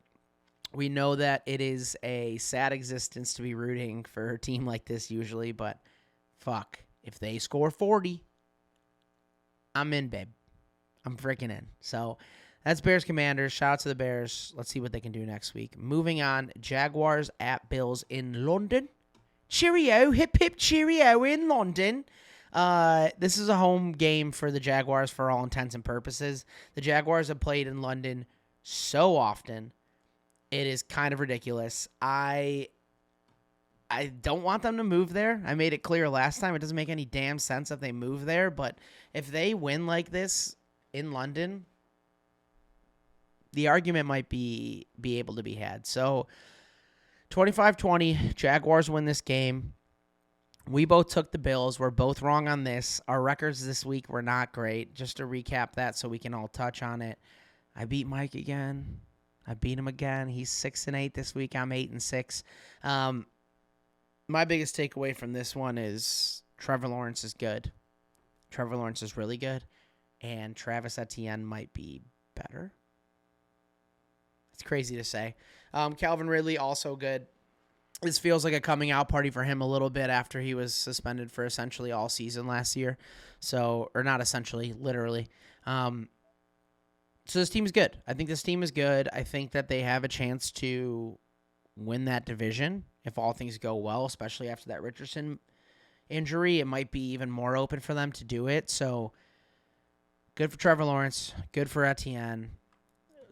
We know that it is a sad existence to be rooting for a team like this usually, but fuck. If they score 40, I'm in, babe. I'm freaking in. So that's Bears Commanders. Shout out to the Bears. Let's see what they can do next week. Moving on, Jaguars at Bills in London. Cheerio, hip hip cheerio in London. This is a home game for the Jaguars for all intents and purposes. The Jaguars have played in London so often. It is kind of ridiculous. I don't want them to move there. I made it clear last time. It doesn't make any damn sense if they move there, but if they win like this in London, the argument might be able to be had. So 25-20, Jaguars win this game. We both took the Bills. We're both wrong on this. Our records this week were not great. Just to recap that so we can all touch on it. I beat Mike again. I beat him again. He's 6-8 this week. I'm 8-6. My biggest takeaway from this one is Trevor Lawrence is good. Trevor Lawrence is really good. And Travis Etienne might be better. crazy to say. Calvin Ridley, also good. This feels like a coming out party for him a little bit after he was suspended for essentially all season last year. So, or not essentially, literally. So this team is good. I think this team is good. I think that they have a chance to win that division if all things go well, especially after that Richardson injury. It might be even more open for them to do it. So good for Trevor Lawrence. Good for Etienne.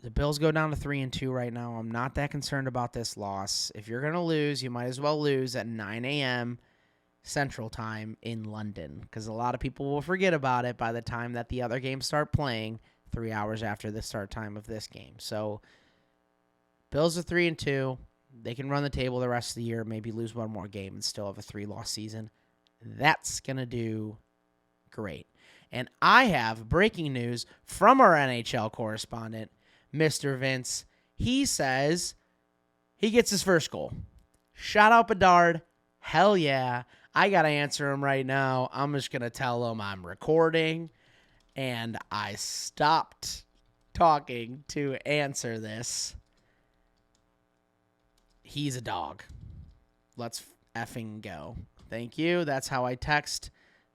The Bills go down to 3-2 right now. I'm not that concerned about this loss. If you're going to lose, you might as well lose at 9 a.m. Central Time in London, because a lot of people will forget about it by the time that the other games start playing 3 hours after the start time of this game. So Bills are 3-2. They can run the table the rest of the year, maybe lose one more game and still have a 3-loss season. That's going to do great. And I have breaking news from our NHL correspondent, Mr. Vince. He says he gets his first goal. Shout out Bedard. Hell yeah. I got to answer him right now. I'm just going to tell him I'm recording. And I stopped talking to answer this. He's a dog. Let's effing go. Thank you. That's how I text.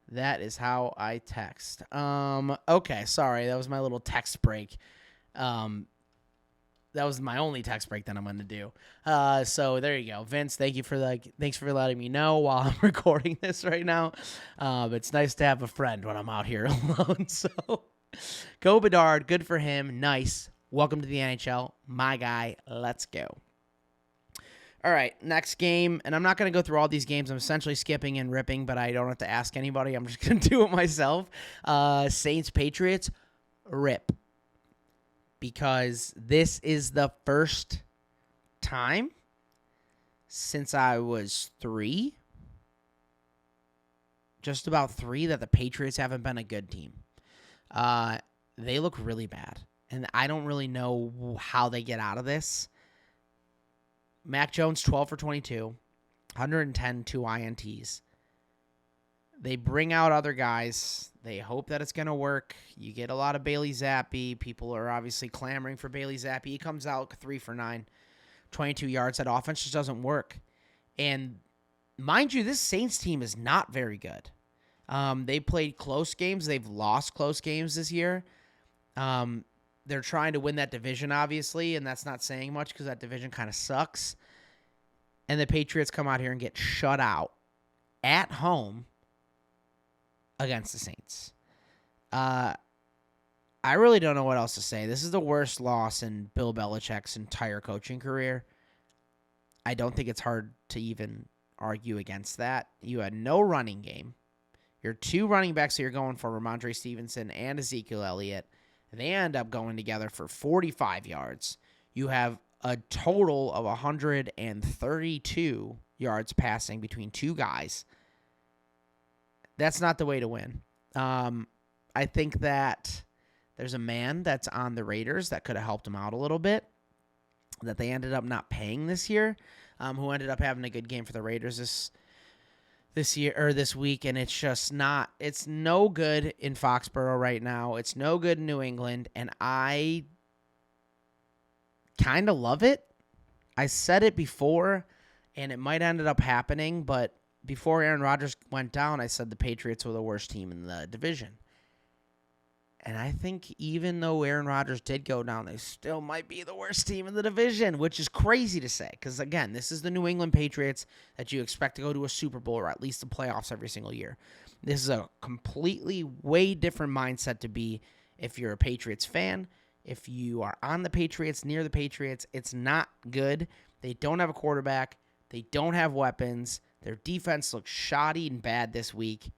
That is how I text. Okay, sorry. That was my little text break. That was my only text break that I'm going to do. So there you go. Vince, thanks for letting me know while I'm recording this right now. It's nice to have a friend when I'm out here alone. So go Bedard. Good for him. Nice. Welcome to the NHL. My guy. Let's go. All right, next game, and I'm not going to go through all these games. I'm essentially skipping and ripping, but I don't have to ask anybody. I'm just going to do it myself. Saints-Patriots, rip. Because this is the first time since I was 3, just about 3, that the Patriots haven't been a good team. They look really bad, and I don't really know how they get out of this. Mac Jones, 12 for 22, 110, 2 INTs. They bring out other guys. They hope that it's going to work. You get a lot of Bailey Zappi. People are obviously clamoring for Bailey Zappi. He comes out 3 for 9, 22 yards. That offense just doesn't work. And mind you, this Saints team is not very good. They played close games. They've lost close games this year. They're trying to win that division, obviously, and that's not saying much because that division kind of sucks. And the Patriots come out here and get shut out at home against the Saints. I really don't know what else to say. This is the worst loss in Bill Belichick's entire coaching career. I don't think it's hard to even argue against that. You had no running game. Your 2 running backs that you're going for, Ramondre Stevenson and Ezekiel Elliott, they end up going together for 45 yards. You have a total of 132 yards passing between 2 guys. That's not the way to win. I think that there's a man that's on the Raiders that could have helped him out a little bit that they ended up not paying this year, who ended up having a good game for the Raiders this year or this week, and it's just not. It's no good in Foxborough right now. It's no good in New England, and I kind of love it. I said it before, and it might ended up happening, but before Aaron Rodgers went down, I said the Patriots were the worst team in the division. And I think even though Aaron Rodgers did go down, they still might be the worst team in the division, which is crazy to say. Because, again, this is the New England Patriots that you expect to go to a Super Bowl or at least the playoffs every single year. This is a completely way different mindset to be if you're a Patriots fan. If you are on the Patriots, near the Patriots, it's not good. They don't have a quarterback. They don't have weapons. Their defense looks shoddy and bad this week.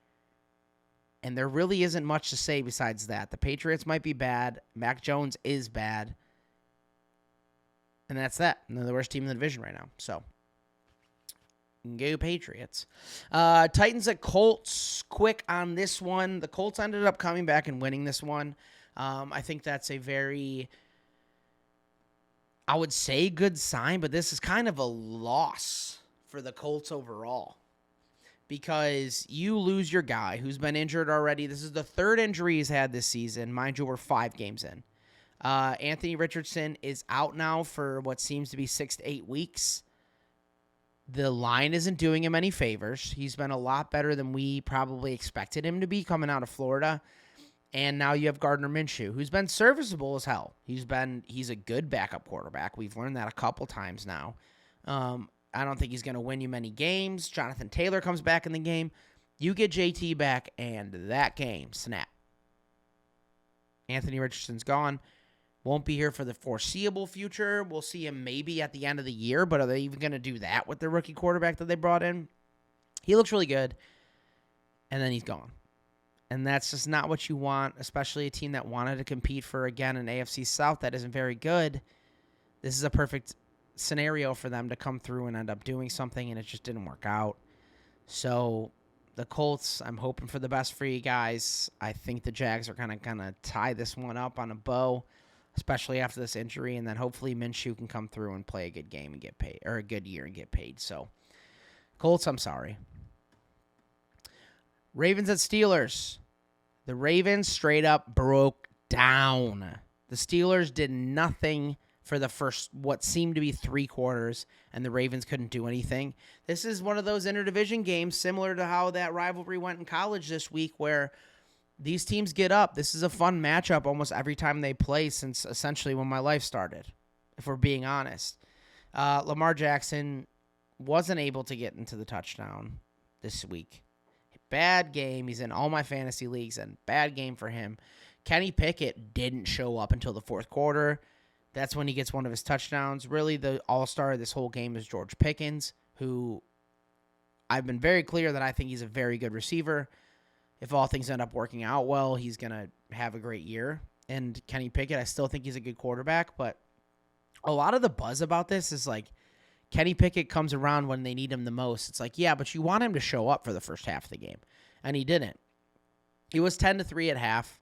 And there really isn't much to say besides that. The Patriots might be bad. Mac Jones is bad. And that's that. And they're the worst team in the division right now. So, go Patriots. Titans at Colts. Quick on this one. The Colts ended up coming back and winning this one. I think that's a very, I would say, good sign. But this is kind of a loss for the Colts overall. Because you lose your guy who's been injured already. This is the 3rd injury he's had this season. Mind you, we're 5 games in. Anthony Richardson is out now for what seems to be 6 to 8 weeks. The line isn't doing him any favors. He's been a lot better than we probably expected him to be coming out of Florida. And now you have Gardner Minshew, who's been serviceable as hell. He's a good backup quarterback. We've learned that a couple times now. I don't think he's going to win you many games. Jonathan Taylor comes back in the game. You get JT back, and that game, snap. Anthony Richardson's gone. Won't be here for the foreseeable future. We'll see him maybe at the end of the year, but are they even going to do that with the rookie quarterback that they brought in? He looks really good, and then he's gone. And that's just not what you want, especially a team that wanted to compete for, again, an AFC South that isn't very good. This is a perfect scenario for them to come through and end up doing something, and it just didn't work out. So the Colts, I'm hoping for the best for you guys. I think the Jags are kind of tie this one up on a bow, especially after this injury, and then hopefully Minshew can come through and play a good game and get paid, or a good year and get paid. So Colts, I'm sorry. Ravens at Steelers. The Ravens straight up broke down. The Steelers did nothing for the first, what seemed to be 3 quarters, and the Ravens couldn't do anything. This is one of those interdivision games similar to how that rivalry went in college this week, where these teams get up. This is a fun matchup almost every time they play since essentially when my life started, if we're being honest. Lamar Jackson wasn't able to get into the touchdown this week. Bad game. He's in all my fantasy leagues, and bad game for him. Kenny Pickett didn't show up until the fourth quarter. That's when he gets one of his touchdowns. Really, the all-star of this whole game is George Pickens, who I've been very clear that I think he's a very good receiver. If all things end up working out well, he's going to have a great year. And Kenny Pickett, I still think he's a good quarterback, but a lot of the buzz about this is like, Kenny Pickett comes around when they need him the most. It's like, yeah, but you want him to show up for the first half of the game. And he didn't. He was 10-3 at half.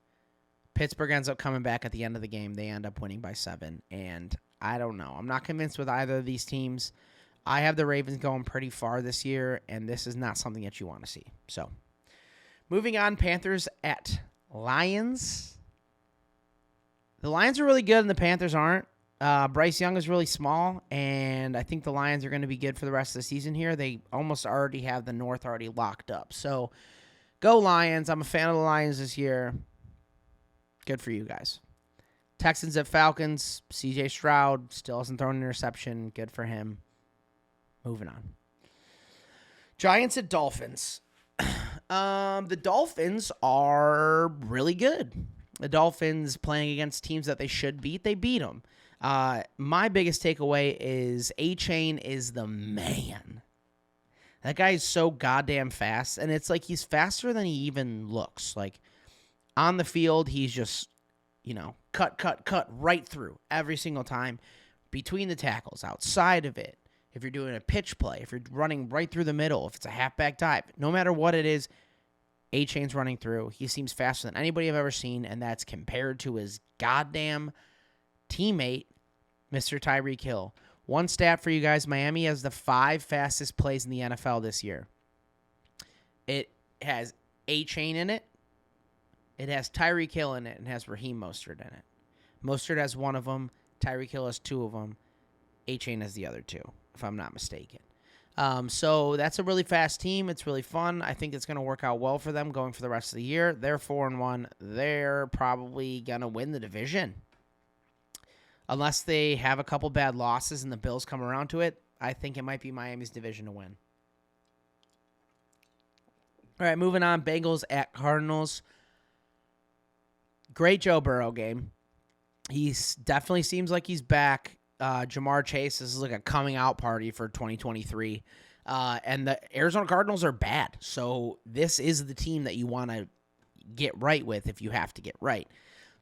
Pittsburgh ends up coming back at the end of the game. They end up winning by 7. And I don't know. I'm not convinced with either of these teams. I have the Ravens going pretty far this year, and this is not something that you want to see. So, moving on, Panthers at Lions. The Lions are really good, and the Panthers aren't. Bryce Young is really small, and I think the Lions are going to be good for the rest of the season here. They almost already have the North already locked up. So, go Lions. I'm a fan of the Lions this year. Good for you guys. Texans at Falcons. C.J. Stroud still hasn't thrown an interception. Good for him. Moving on. Giants at Dolphins. The Dolphins are really good. The Dolphins playing against teams that they should beat, they beat them. My biggest takeaway is A-Chain is the man. That guy is so goddamn fast, and it's like he's faster than he even looks. Like, on the field, he's just, cut right through every single time between the tackles, outside of it. If you're doing a pitch play, if you're running right through the middle, if it's a halfback dive, no matter what it is, A-Chain's running through. He seems faster than anybody I've ever seen, and that's compared to his goddamn teammate, Mr. Tyreek Hill. One stat for you guys, Miami has the 5 fastest plays in the NFL this year. It has A-Chain in it. It has Tyreek Hill in it, and has Raheem Mostert in it. Mostert has 1 of them. Tyreek Hill has 2 of them. A-Chain has the other 2, if I'm not mistaken. So that's a really fast team. It's really fun. I think it's going to work out well for them going for the rest of the year. They're 4-1. They're probably going to win the division. Unless they have a couple bad losses and the Bills come around to it, I think it might be Miami's division to win. All right, moving on. Bengals at Cardinals. Great Joe Burrow game. He definitely seems like he's back. Jamar Chase, this is like a coming out party for 2023. And the Arizona Cardinals are bad. So this is the team that you want to get right with if you have to get right.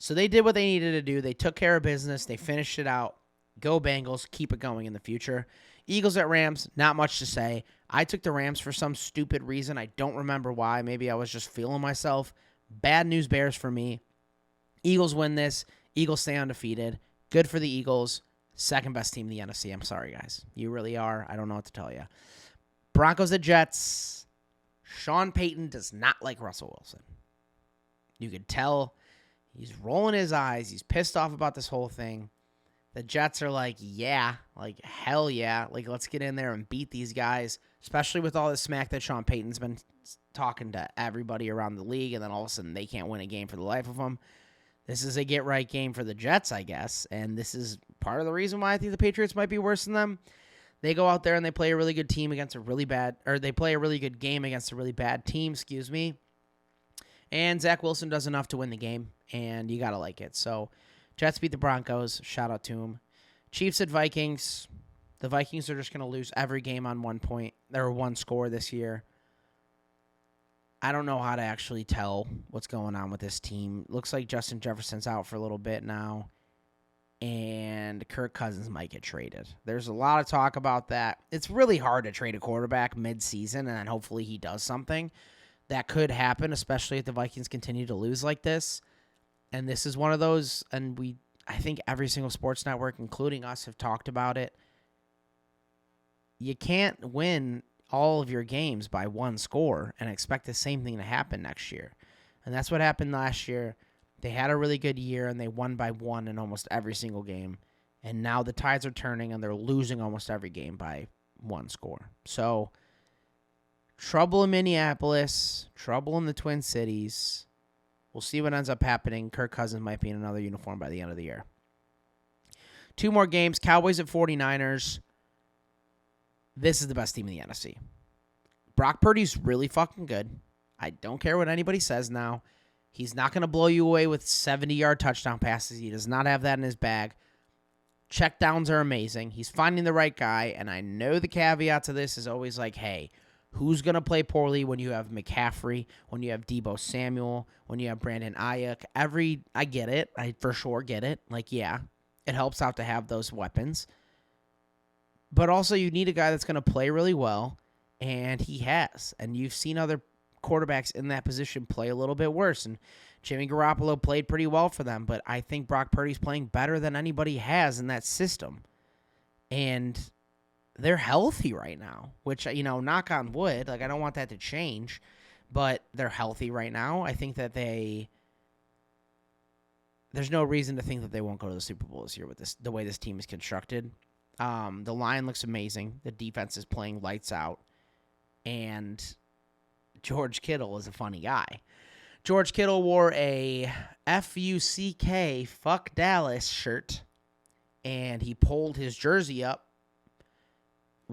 So they did what they needed to do. They took care of business. They finished it out. Go Bengals. Keep it going in the future. Eagles at Rams, not much to say. I took the Rams for some stupid reason. I don't remember why. Maybe I was just feeling myself. Bad news bears for me. Eagles win this. Eagles stay undefeated. Good for the Eagles. Second best team in the NFC. I'm sorry, guys. You really are. I don't know what to tell you. Broncos at Jets. Sean Payton does not like Russell Wilson. You could tell He's rolling his eyes. He's pissed off about this whole thing. The Jets are like, yeah, like hell yeah. Like, let's get in there and beat these guys, especially with all the smack that Sean Payton's been talking to everybody around the league, and then all of a sudden they can't win a game for the life of them. This is a get-right game for the Jets, I guess, and this is part of the reason why I think the Patriots might be worse than them. They go out there and they play a really good team against a really bad, or they play a really good game against a really bad team, and Zach Wilson does enough to win the game, and you got to like it. So, Jets beat the Broncos. Shout out to them. Chiefs at Vikings. The Vikings are just going to lose every game on 1 point or one score this year. I don't know how to actually tell what's going on with this team. Looks like Justin Jefferson's out for a little bit now, and Kirk Cousins might get traded. There's a lot of talk about that. It's really hard to trade a quarterback mid-season, and then hopefully he does something. That could happen, especially if the Vikings continue to lose like this. And this is one of those, and I think every single sports network, including us, have talked about it. You can't win all of your games by one score and expect the same thing to happen next year. And that's what happened last year. They had a really good year, and they won by one in almost every single game. And now the tides are turning, and they're losing almost every game by one score. So, trouble in Minneapolis, trouble in the Twin Cities. We'll see what ends up happening. Kirk Cousins might be in another uniform by the end of the year. 2 more games. Cowboys at 49ers. This is the best team in the NFC. Brock Purdy's really fucking good. I don't care what anybody says now. He's not going to blow you away with 70-yard touchdown passes. He does not have that in his bag. Checkdowns are amazing. He's finding the right guy, and I know the caveat to this is always like, hey, who's going to play poorly when you have McCaffrey, when you have Deebo Samuel, when you have Brandon Ayuk? I get it. I for sure get it. Like, yeah, it helps out to have those weapons. But also you need a guy that's going to play really well, and he has. And you've seen other quarterbacks in that position play a little bit worse. And Jimmy Garoppolo played pretty well for them, but I think Brock Purdy's playing better than anybody has in that system. And they're healthy right now, which, knock on wood, like I don't want that to change, but they're healthy right now. I think that there's no reason to think that they won't go to the Super Bowl this year with the way this team is constructed. The line looks amazing. The defense is playing lights out. And George Kittle is a funny guy. George Kittle wore a FUCK, fuck Dallas shirt, and he pulled his jersey up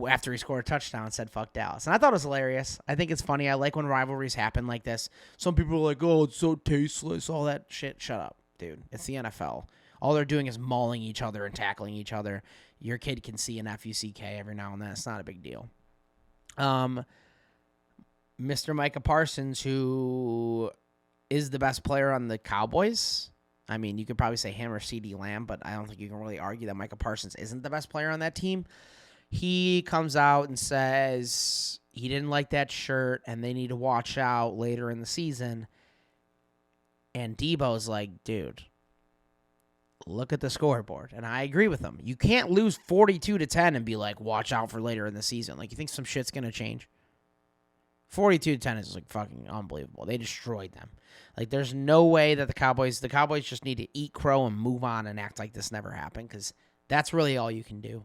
after he scored a touchdown and said, fuck Dallas. And I thought it was hilarious. I think it's funny. I like when rivalries happen like this. Some people are like, oh, it's so tasteless, all that shit. Shut up, dude. It's the NFL. All they're doing is mauling each other and tackling each other. Your kid can see an FUCK every now and then. It's not a big deal. Mr. Micah Parsons, who is the best player on the Cowboys. I mean, you could probably say him or CeeDee Lamb, but I don't think you can really argue that Micah Parsons isn't the best player on that team. He comes out and says he didn't like that shirt and they need to watch out later in the season. And Debo's like, dude, look at the scoreboard. And I agree with him. You can't lose 42-10 and be like, watch out for later in the season. Like, you think some shit's going to change? 42-10 is like fucking unbelievable. They destroyed them. Like, there's no way that the Cowboys just need to eat crow and move on and act like this never happened, because that's really all you can do.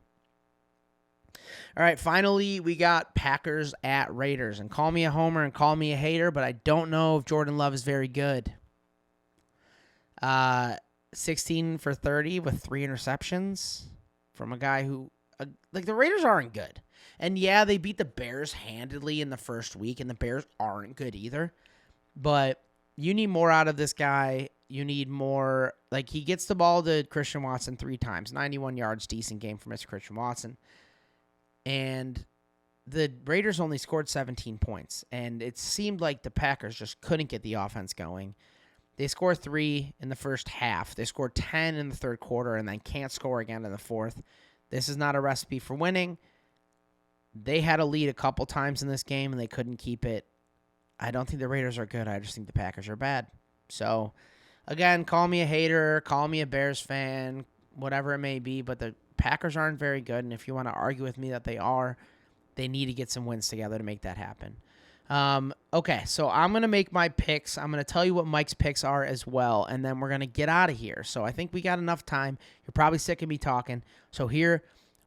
All right, finally, we got Packers at Raiders. And call me a homer and call me a hater, but I don't know if Jordan Love is very good. 16 for 30 with 3 interceptions from a guy who, the Raiders aren't good. And yeah, they beat the Bears handedly in the first week, and the Bears aren't good either. But you need more out of this guy. You need more. Like, he gets the ball to Christian Watson 3 times. 91 yards, decent game for Mr. Christian Watson. And the Raiders only scored 17 points. And it seemed like the Packers just couldn't get the offense going. They scored 3 in the first half. They scored 10 in the third quarter and then can't score again in the fourth. This is not a recipe for winning. They had a lead a couple times in this game, and they couldn't keep it. I don't think the Raiders are good. I just think the Packers are bad. So, again, call me a hater, call me a Bears fan, whatever it may be, but the Packers aren't very good, and if you want to argue with me that they are, they need to get some wins together to make that happen. Okay, so I'm going to make my picks. I'm going to tell you what Mike's picks are as well, and then we're going to get out of here. So I think we got enough time. You're probably sick of me talking. So here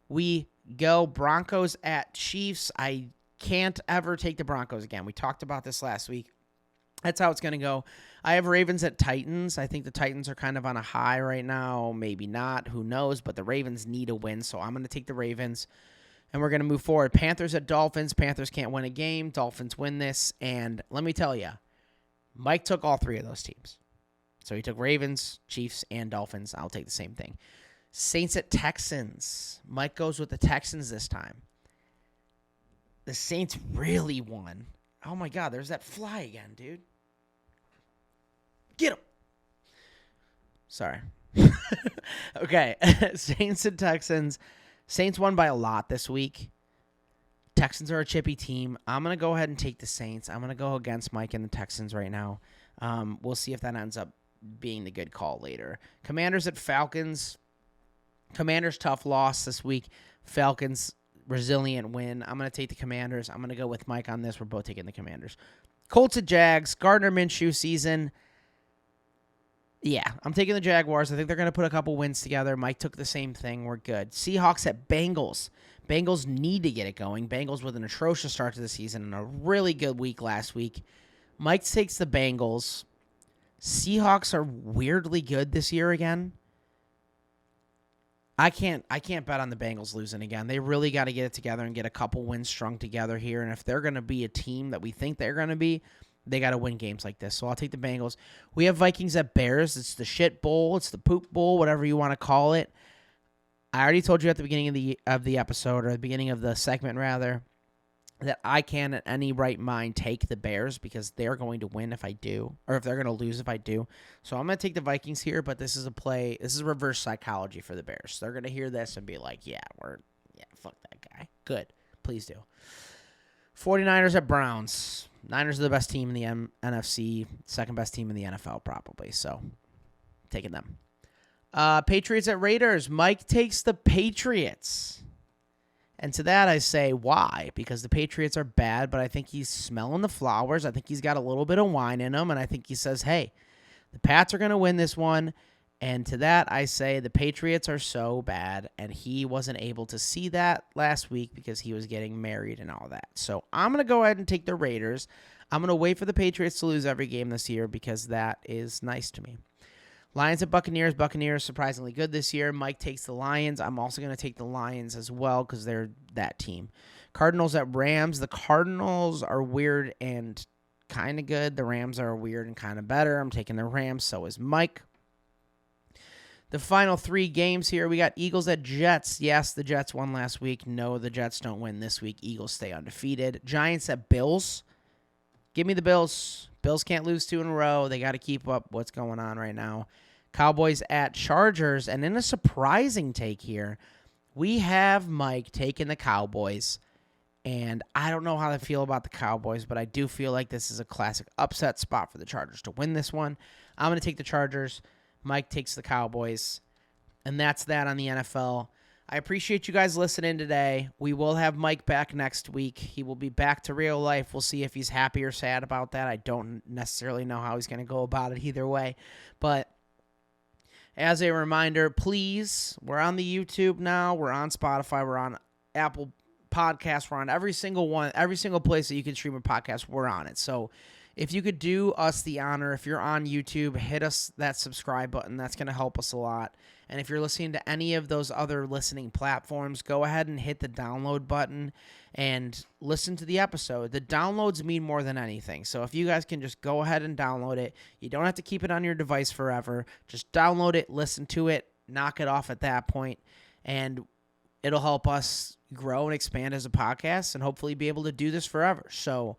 we go. Broncos at Chiefs. I can't ever take the Broncos again. We talked about this last week. That's how it's going to go. I have Ravens at Titans. I think the Titans are kind of on a high right now. Maybe not. Who knows? But the Ravens need a win, so I'm going to take the Ravens. And we're going to move forward. Panthers at Dolphins. Panthers can't win a game. Dolphins win this. And let me tell you, Mike took all three of those teams. So he took Ravens, Chiefs, and Dolphins. I'll take the same thing. Saints at Texans. Mike goes with the Texans this time. The Saints really won. Oh, my God. There's that fly again, dude. Get him. Sorry. Okay. Saints and Texans. Saints won by a lot this week. Texans are a chippy team. I'm going to go ahead and take the Saints. I'm going to go against Mike and the Texans right now. We'll see if that ends up being the good call later. Commanders at Falcons. Commanders tough loss this week. Falcons resilient win. I'm going to take the Commanders. I'm going to go with Mike on this. We're both taking the Commanders. Colts at Jags. Gardner Minshew season. Yeah, I'm taking the Jaguars. I think they're going to put a couple wins together. Mike took the same thing. We're good. Seahawks at Bengals. Bengals need to get it going. Bengals with an atrocious start to the season and a really good week last week. Mike takes the Bengals. Seahawks are weirdly good this year again. I can't bet on the Bengals losing again. They really got to get it together and get a couple wins strung together here. And if they're going to be a team that we think they're going to be, they got to win games like this. So I'll take the Bengals. We have Vikings at Bears. It's the shit bowl. It's the poop bowl, whatever you want to call it. I already told you at the beginning of the episode, or the beginning of the segment, rather, that I can, at any right mind, take the Bears because they're going to win if I do, or if they're going to lose if I do. So I'm going to take the Vikings here, but this is a play. This is reverse psychology for the Bears. They're going to hear this and be like, yeah, fuck that guy. Good. Please do. 49ers at Browns. Niners are the best team in the NFC, second best team in the NFL probably, so taking them. Patriots at Raiders. Mike takes the Patriots. And to that I say, why? Because the Patriots are bad, but I think he's smelling the flowers. I think he's got a little bit of wine in him, and I think he says, hey, the Pats are going to win this one. And to that I say the Patriots are so bad, and he wasn't able to see that last week because he was getting married and all that. So I'm going to go ahead and take the Raiders. I'm going to wait for the Patriots to lose every game this year because that is nice to me. Lions at Buccaneers. Buccaneers surprisingly good this year. Mike takes the Lions. I'm also going to take the Lions as well because they're that team. Cardinals at Rams. The Cardinals are weird and kind of good. The Rams are weird and kind of better. I'm taking the Rams. So is Mike. The final three games here, we got Eagles at Jets. Yes, the Jets won last week. No, the Jets don't win this week. Eagles stay undefeated. Giants at Bills. Give me the Bills. Bills can't lose 2 in a row. They got to keep up what's going on right now. Cowboys at Chargers. And in a surprising take here, we have Mike taking the Cowboys. And I don't know how I feel about the Cowboys, but I do feel like this is a classic upset spot for the Chargers to win this one. I'm going to take the Chargers. Mike takes the Cowboys. And that's that on the NFL. I appreciate you guys listening today. We will have Mike back next week. He will be back to real life. We'll see if he's happy or sad about that. I don't necessarily know how he's going to go about it either way. But as a reminder, please, we're on the YouTube now. We're on Spotify. We're on Apple Podcasts. We're on every single place that you can stream a podcast. We're on it. So if you could do us the honor, if you're on YouTube, hit us that subscribe button. That's going to help us a lot. And if you're listening to any of those other listening platforms, go ahead and hit the download button and listen to the episode. The downloads mean more than anything. So if you guys can just go ahead and download it, you don't have to keep it on your device forever. Just download it, listen to it, knock it off at that point, and it'll help us grow and expand as a podcast and hopefully be able to do this forever. So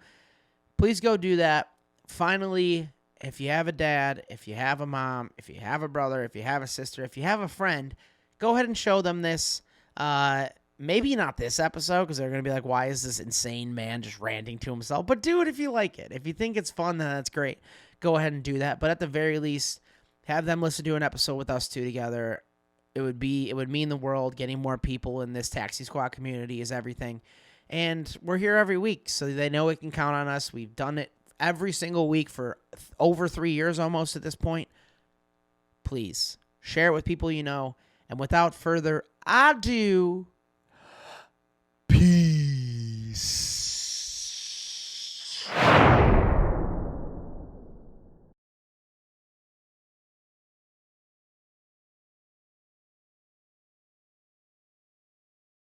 please go do that. Finally, if you have a dad, if you have a mom, if you have a brother, if you have a sister, if you have a friend, go ahead and show them this. Maybe not this episode because they're going to be like, why is this insane man just ranting to himself? But do it if you like it. If you think it's fun, then that's great. Go ahead and do that. But at the very least, have them listen to an episode with us two together. It would mean the world. Getting more people in this Taxi Squad community is everything. And we're here every week, so they know it can count on us. We've done it every single week for over 3 years almost at this point. Please share it with people you know. And without further ado, peace.